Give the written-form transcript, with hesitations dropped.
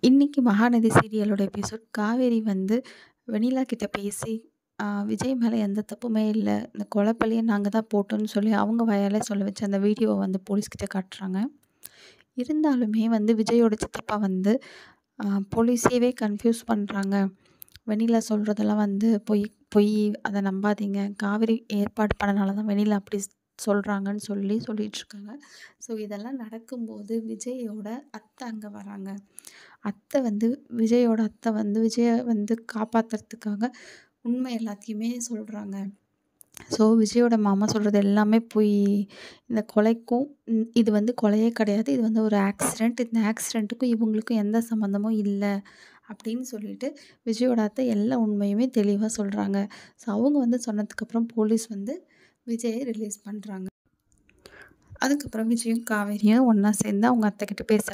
இன்னைக்கு மகாநதி சீரியலோட எபிசோட் காவேரி வந்து வெண்ணிலா கிட்ட பேசி விஜய் மேலே எந்த தப்புமே இல்லை, இந்த கொலைப்பழியை நாங்கள் தான் போட்டோம்னு சொல்லி அவங்க வாயாலே சொல்ல வச்சு அந்த வீடியோவை வந்து போலீஸ்கிட்ட காட்டுறாங்க. இருந்தாலுமே வந்து விஜயோட சித்தப்பா வந்து போலீஸையவே கன்ஃபியூஸ் பண்ணுறாங்க. வெண்ணிலா சொல்கிறதெல்லாம் வந்து பொய் பொய், அதை நம்பாதீங்க, காவேரி ஏற்பாடு பண்ணனால தான் வெண்ணிலா அப்படி சொல்கிறாங்கன்னு சொல்லிகிட்ருக்காங்க. ஸோ இதெல்லாம் நடக்கும்போது விஜயோட அத்தை அங்கே வராங்க. விஜயோட அத்தை வந்து விஜயை வந்து காப்பாற்றுறதுக்காக உண்மை எல்லாத்தையுமே சொல்கிறாங்க. ஸோ விஜயோட மாமா சொல்கிறது எல்லாமே பொய், இந்த கொலைக்கும் இது வந்து கொலையே கிடையாது, இது வந்து ஒரு ஆக்சிடெண்ட், இந்த ஆக்சிடெண்ட்டுக்கும் இவங்களுக்கும் எந்த சம்மந்தமும் இல்லை அப்படின்னு சொல்லிட்டு விஜயோட அத்தை எல்லா உண்மையுமே தெளிவாக சொல்கிறாங்க. ஸோ அவங்க வந்து சொன்னதுக்கப்புறம் போலீஸ் வந்து விஜயை ரிலீஸ் பண்ணுறாங்க. அதுக்கப்புறம் விஜயும் காவேரியும் ஒன்றா சேர்ந்து அவங்க அத்தைக்கிட்ட பேசுகிறாங்க.